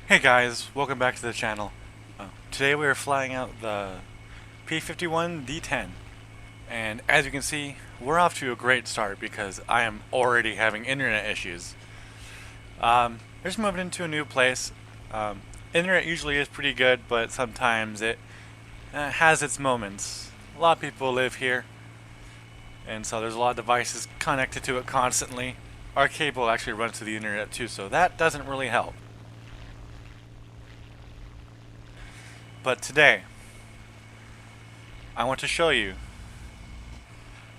Hey guys, welcome back to the channel. Today we are flying out the P-51D-10, and as you can see, we're off to a great start because I am already having internet issues. Just moving into a new place. Internet usually is pretty good, but sometimes it has its moments. A lot of people live here, and so there's a lot of devices connected to it constantly. Our cable actually runs to the internet too, so that doesn't really help. But today, I want to show you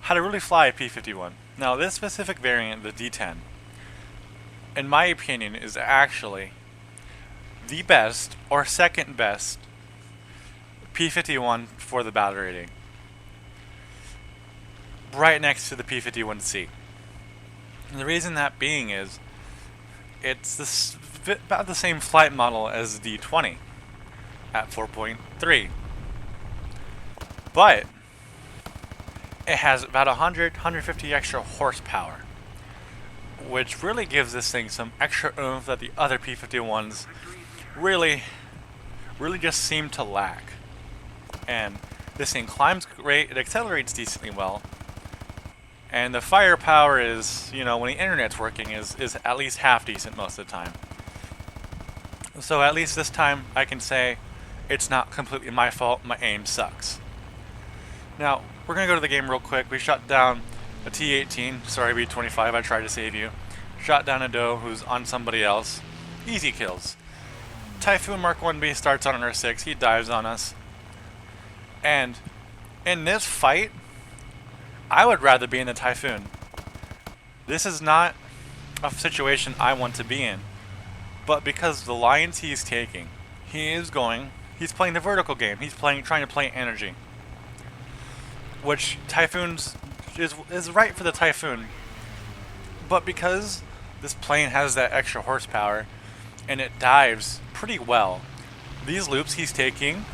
how to really fly a P-51. Now, this specific variant, the D-10, in my opinion, is actually the best or second best P-51 for the battle rating, right next to the P-51C. And the reason that being is it's about the same flight model as the D-20 at 4.3, but it has about 150 extra horsepower, which really gives this thing some extra oomph that the other P-51s really just seem to lack. And this thing climbs great, it accelerates decently well, and the firepower is, when the internet's working, is at least half decent most of the time. So at least this time I can say it's not completely my fault, my aim sucks. Now, we're going to go to the game real quick. We shot down a T-18, sorry B-25, I tried to save you. Shot down a doe who's on somebody else. Easy kills. Typhoon Mark 1B starts on our 6, he dives on us. And in this fight, I would rather be in the Typhoon. This is not a situation I want to be in. But because the lines he's taking, he's playing the vertical game. He's trying to play energy, which Typhoons is right for the Typhoon. But because this plane has that extra horsepower and it dives pretty well, these loops he's taking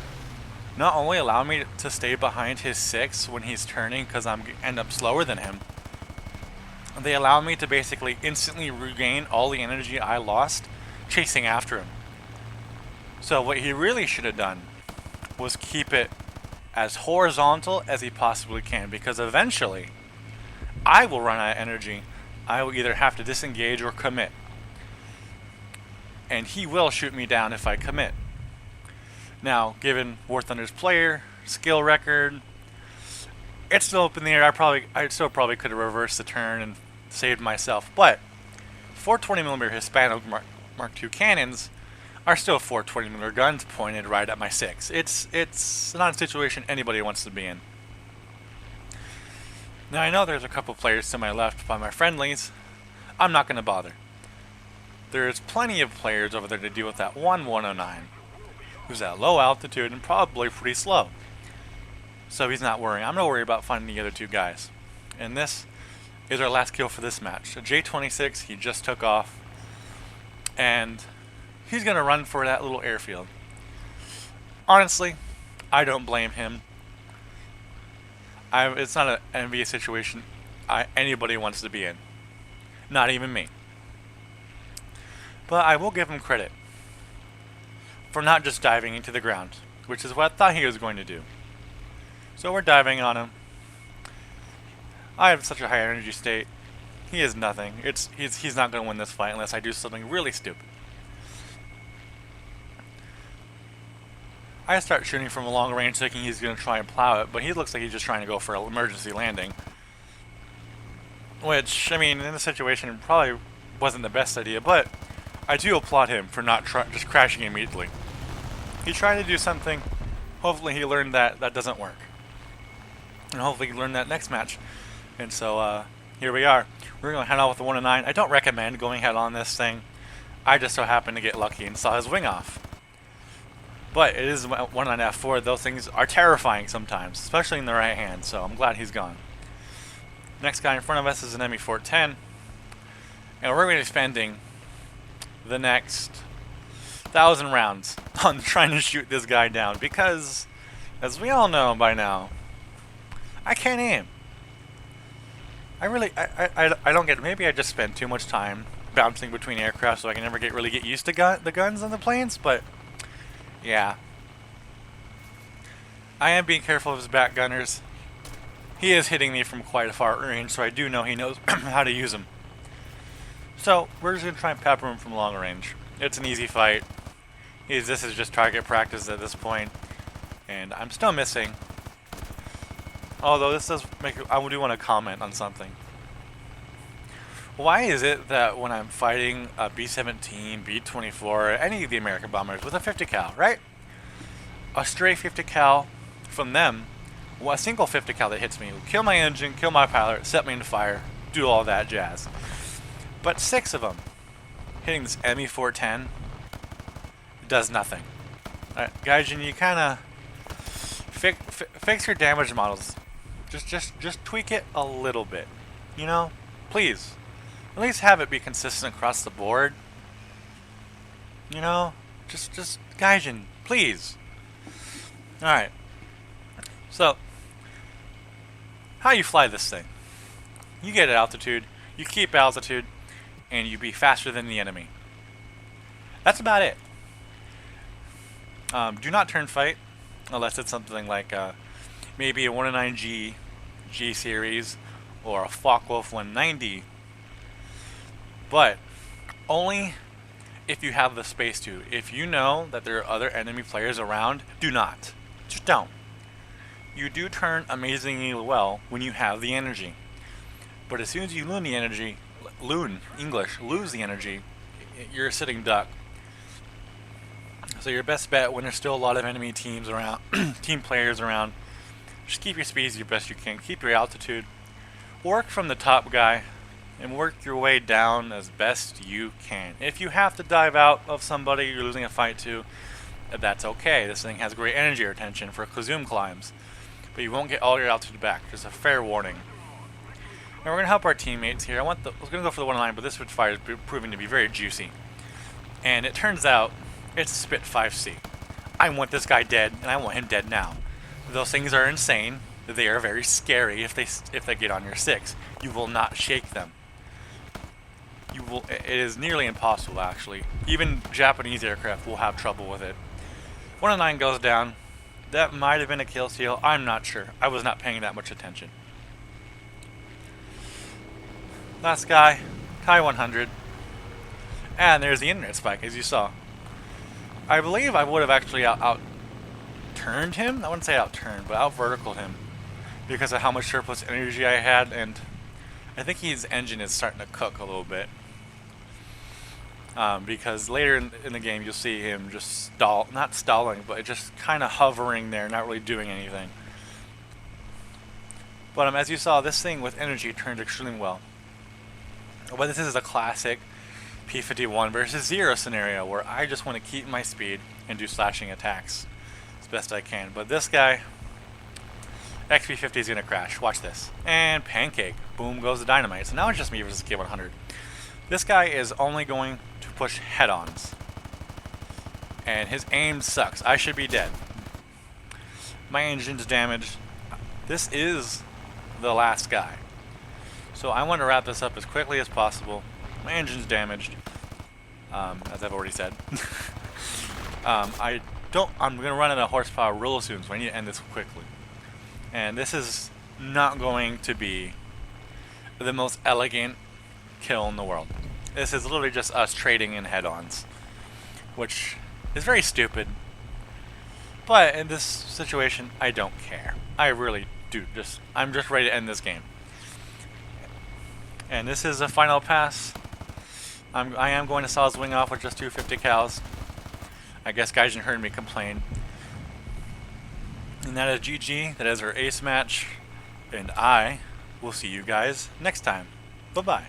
not only allow me to stay behind his 6 when he's turning because I end up slower than him, they allow me to basically instantly regain all the energy I lost chasing after him. So what he really should have done was keep it as horizontal as he possibly can, because eventually I will run out of energy. I will either have to disengage or commit, and he will shoot me down if I commit. Now, given War Thunder's player skill record, it's still up in the air. I still probably could have reversed the turn and saved myself, but 420mm Hispano Mark II cannons are still 420mm guns pointed right at my 6. It's not a situation anybody wants to be in. Now, I know there's a couple players to my left by my friendlies. I'm not going to bother. There's plenty of players over there to deal with that 109, who's at low altitude and probably pretty slow. So he's not worrying. I'm going to worry about finding the other two guys. And this is our last kill for this match. A J-26, he just took off, and he's going to run for that little airfield. Honestly, I don't blame him. It's not an envious situation anybody wants to be in. Not even me. But I will give him credit for not just diving into the ground, which is what I thought he was going to do. So we're diving on him. I have such a high energy state. He is nothing. He's not going to win this fight unless I do something really stupid. I start shooting from a long range thinking he's going to try and plow it, but he looks like he's just trying to go for an emergency landing. Which, I mean, in this situation probably wasn't the best idea, but I do applaud him for not just crashing immediately. He tried to do something. Hopefully he learned that doesn't work. And hopefully he learned that next match. And so, here we are. We're going to head on with the 109. I don't recommend going head on this thing. I just so happened to get lucky and saw his wing off. But it is 109F4. Those things are terrifying sometimes, especially in the right hand, so I'm glad he's gone. Next guy in front of us is an ME-410. And we're going to be spending the next 1,000 rounds on trying to shoot this guy down, because, as we all know by now, I can't aim. I don't get it. Maybe I just spend too much time bouncing between aircraft, so I can never really get used to the guns on the planes. But yeah, I am being careful of his back gunners. He is hitting me from quite a far range, so I do know he knows how to use them. So we're just gonna try and pepper him from long range. It's an easy fight. This is just target practice at this point, and I'm still missing. Although this does make, I do want to comment on something. Why is it that when I'm fighting a B-17, B-24, any of the American bombers with a 50 cal, right? A stray 50 cal from them, a single 50 cal that hits me will kill my engine, kill my pilot, set me into fire, do all that jazz. But 6 of them hitting this ME-410 does nothing. Alright, Gaijin, you kind of fix your damage models. Just tweak it a little bit. You know? Please. At least have it be consistent across the board. You know? Just Gaijin, please. Alright. So, how you fly this thing? You get at altitude, you keep altitude, and you be faster than the enemy. That's about it. Do not turn fight, unless it's something like maybe a 109G G series or a Focke-Wulf 190, but only if you have the space to. If you know that there are other enemy players around, do not. Just don't. You do turn amazingly well when you have the energy, but as soon as you lose the energy, lose the energy, you're a sitting duck. So your best bet when there's still a lot of enemy teams around, team players around, just keep your speeds your best you can. Keep your altitude. Work from the top guy and work your way down as best you can. If you have to dive out of somebody you're losing a fight to, that's okay. This thing has great energy retention for zoom climbs, but you won't get all your altitude back. Just a fair warning. Now we're going to help our teammates here. I was going to go for the 109, but this fire is proving to be very juicy. And it turns out it's a Spit 5C. I want this guy dead, and I want him dead now. Those things are insane. They are very scary if they get on your 6. You will not shake them. It is nearly impossible, actually. Even Japanese aircraft will have trouble with it. 109 goes down. That might have been a kill steal. I'm not sure. I was not paying that much attention. Last guy, Kai 100. And there's the internet spike, as you saw. I believe I would have actually out-turned him. I wouldn't say outturned, but out-verticaled him because of how much surplus energy I had, and I think his engine is starting to cook a little bit. Because later in the game you'll see him just not stalling, but just kind of hovering there, not really doing anything. But as you saw, this thing with energy turned extremely well. But this is a classic P-51 versus 0 scenario where I just want to keep my speed and do slashing attacks as best I can. But this guy, XP-50 is going to crash. Watch this. And pancake. Boom goes the dynamite. So now it's just me versus K-100. This guy is only going to push head-ons. And his aim sucks. I should be dead. My engine's damaged. This is the last guy. So I want to wrap this up as quickly as possible. My engine's damaged, as I've already said. I'm going to run out of horsepower real soon, so I need to end this quickly. And this is not going to be the most elegant kill in the world. This is literally just us trading in head-ons, which is very stupid. But in this situation, I don't care. I really do. I'm just ready to end this game. And this is a final pass. I am going to saw his wing off with just 250 cals. I guess Gaijin heard me complain. And that is GG. That is our ace match. And I will see you guys next time. Bye-bye.